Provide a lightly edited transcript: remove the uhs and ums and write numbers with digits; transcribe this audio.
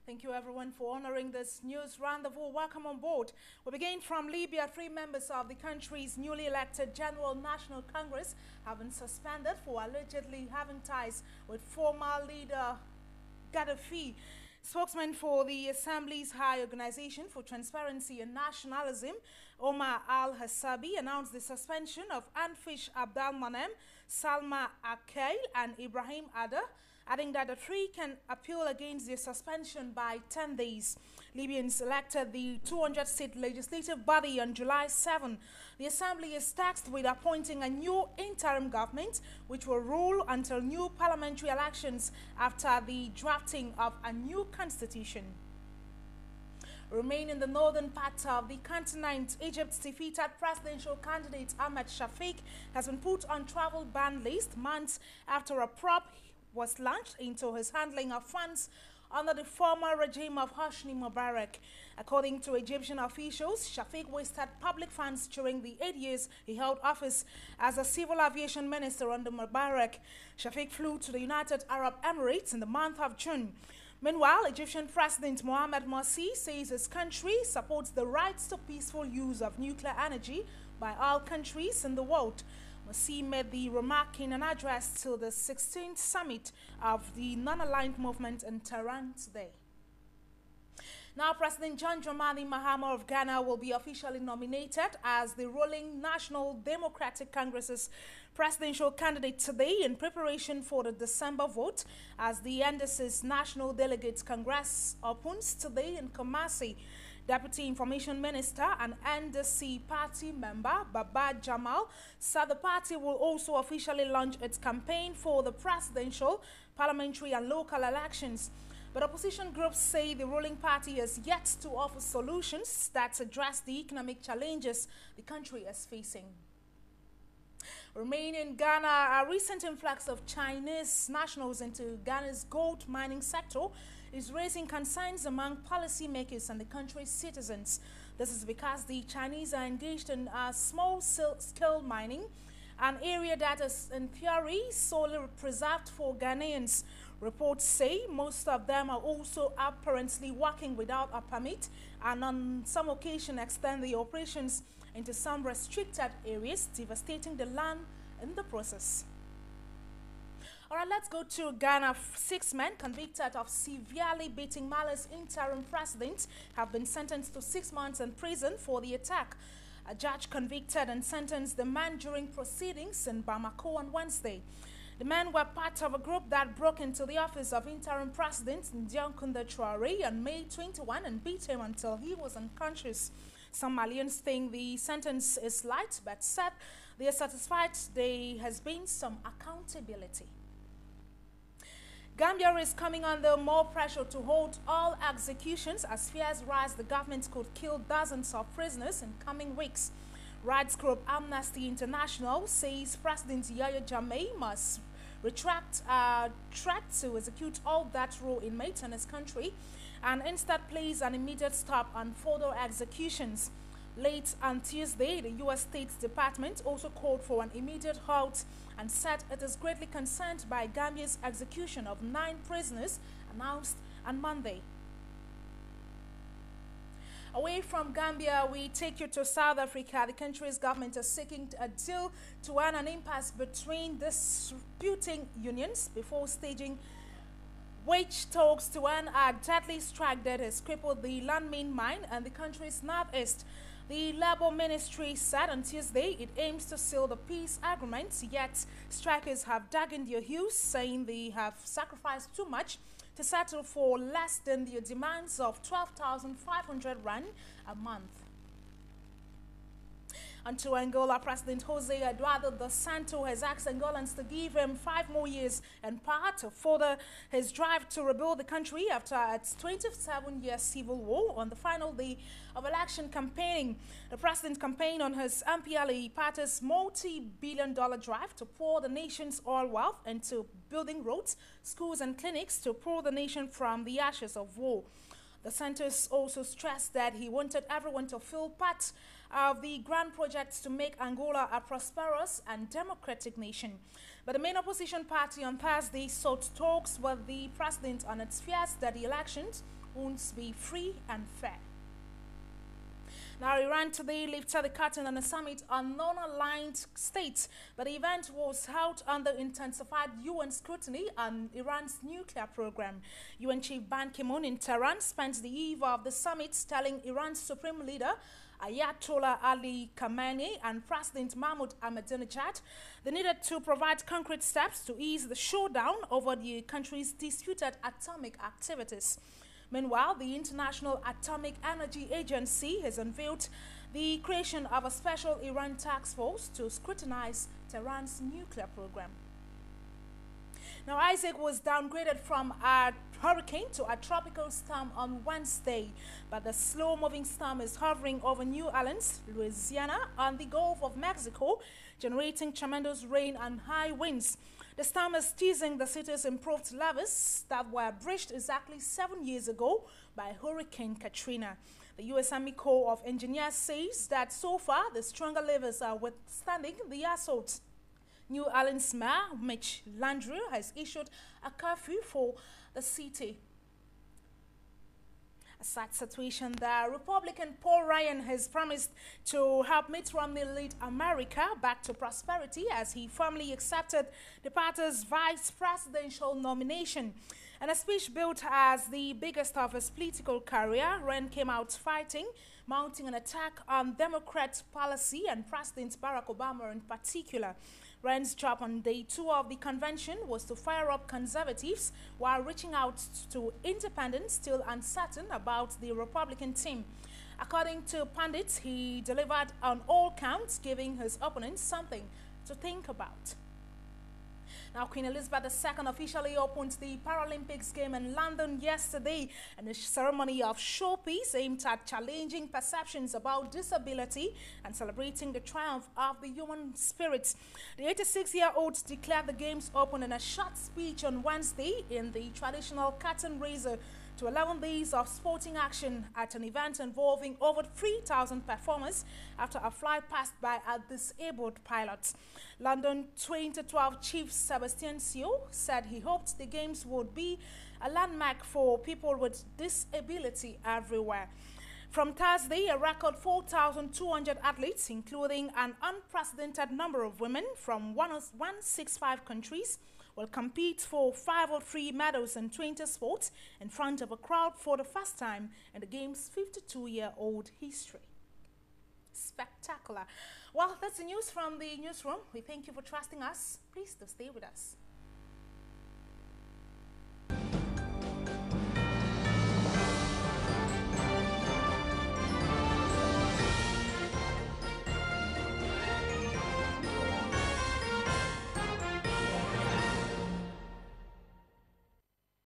Thank you everyone for honoring this news rendezvous. Welcome on board. We begin from Libya. 3 members of the country's newly elected General National Congress have been suspended for allegedly having ties with former leader Gaddafi. Spokesman for the Assembly's High Organization for Transparency and Nationalism, Omar Al-Hassabi, announced the suspension of Anfish Abdalmanem, Salma Akel and Ibrahim Ada, adding that the three can appeal against their suspension by 10 days. Libyans elected the 200-seat legislative body on July 7. The Assembly is tasked with appointing a new interim government, which will rule until new parliamentary elections after the drafting of a new constitution. Remain in the northern part of the continent, Egypt's defeated presidential candidate Ahmed Shafik has been put on travel ban list months after a probe was launched into his handling of funds under the former regime of Hosni Mubarak. According to Egyptian officials, Shafik wasted public funds during the 8 years he held office as a civil aviation minister under Mubarak. Shafik flew to the United Arab Emirates in the month of June. Meanwhile, Egyptian President Mohamed Morsi says his country supports the rights to peaceful use of nuclear energy by all countries in the world. Morsi made the remark in an address to the 16th summit of the non-aligned movement in Tehran today. Now, President John Dramani Mahama of Ghana will be officially nominated as the ruling National Democratic Congress's presidential candidate today in preparation for the December vote as the NDC's National Delegates Congress opens today in Kumasi. Deputy Information Minister and NDC party member Baba Jamal said the party will also officially launch its campaign for the presidential, parliamentary and local elections. But opposition groups say the ruling party has yet to offer solutions that address the economic challenges the country is facing. Remaining in Ghana, a recent influx of Chinese nationals into Ghana's gold mining sector is raising concerns among policymakers and the country's citizens. This is because the Chinese are engaged in small-scale mining, an area that is, in theory, solely preserved for Ghanaians. Reports say most of them are also apparently working without a permit and on some occasion extend the operations into some restricted areas, devastating the land in the process. All right, let's go to Ghana. 6 men convicted of severely beating Mali's interim president have been sentenced to 6 months in prison for the attack. A judge convicted and sentenced the man during proceedings in Bamako on Wednesday. The men were part of a group that broke into the office of interim president Ndiankunda Traore on May 21 and beat him until he was unconscious. Some Malians think the sentence is light, but said they are satisfied there has been some accountability. Gambia is coming under more pressure to hold all executions as fears rise the government could kill dozens of prisoners in coming weeks. Rights group Amnesty International says President Yahya Jammeh must retract a threat to execute all death row inmates in his country and instead place an immediate stop on further executions. Late on Tuesday, the U.S. State Department also called for an immediate halt and said it is greatly concerned by Gambia's execution of 9 prisoners announced on Monday. Away from Gambia, we take you to South Africa. The country's government is seeking a deal to end an impasse between disputing unions before staging wage talks to end a deadly strike that has crippled the Lanmin mine and the country's northeast. The Labour Ministry said on Tuesday it aims to seal the peace agreement, yet strikers have dug in their heels, saying they have sacrificed too much to settle for less than their demands of 12,500 rand a month. Until Angola President Jose Eduardo dos Santos has asked Angolans to give him 5 more years in power to further his drive to rebuild the country after its 27-year civil war. On the final day of election campaigning, the president campaigned on his MPLA party's multi-billion-dollar drive to pour the nation's oil wealth into building roads, schools and clinics to pull the nation from the ashes of war. The Santos also stressed that he wanted everyone to feel part of the grand projects to make Angola a prosperous and democratic nation. But the main opposition party on Thursday sought talks with the president on its fears that the elections won't be free and fair. Now, Iran today lifted the curtain on a summit on non-aligned states, but the event was held under intensified UN scrutiny on Iran's nuclear program. UN Chief Ban Ki-moon in Tehran spent the eve of the summit telling Iran's supreme leader Ayatollah Ali Khamenei and President Mahmoud Ahmadinejad they needed to provide concrete steps to ease the showdown over the country's disputed atomic activities. Meanwhile, the International Atomic Energy Agency has unveiled the creation of a special Iran task force to scrutinize Tehran's nuclear program. Now, Isaac was downgraded from a hurricane to a tropical storm on Wednesday, but the slow-moving storm is hovering over New Orleans, Louisiana, and the Gulf of Mexico, generating tremendous rain and high winds. The storm is teasing the city's improved levees that were breached exactly 7 years ago by Hurricane Katrina. The U.S. Army Corps of Engineers says that so far the stronger levees are withstanding the assault. New Orleans Mayor Mitch Landrieu has issued a curfew for the city. A sad situation. The Republican Paul Ryan has promised to help Mitt Romney lead America back to prosperity as he firmly accepted the party's vice presidential nomination. In a speech billed as the biggest of his political career, Ryan came out fighting, mounting an attack on Democrat policy and President Barack Obama in particular. Ryan's job on day 2 of the convention was to fire up conservatives while reaching out to independents still uncertain about the Republican team. According to pundits, he delivered on all counts, giving his opponents something to think about. Now, Queen Elizabeth II officially opened the Paralympics game in London yesterday in a ceremony of showpiece aimed at challenging perceptions about disability and celebrating the triumph of the human spirit. The 86-year-old declared the games open in a short speech on Wednesday in the traditional curtain raiser to 11 days of sporting action at an event involving over 3,000 performers after a flight passed by a disabled pilot. London 2012 Chief Sebastian Seo said he hoped the games would be a landmark for people with disability everywhere. From Thursday, a record 4,200 athletes, including an unprecedented number of women from 165 countries, will compete for 503 medals in 20 sports in front of a crowd for the first time in the game's 52-year-old history. Spectacular. Well, that's the news from the newsroom. We thank you for trusting us. Please do stay with us.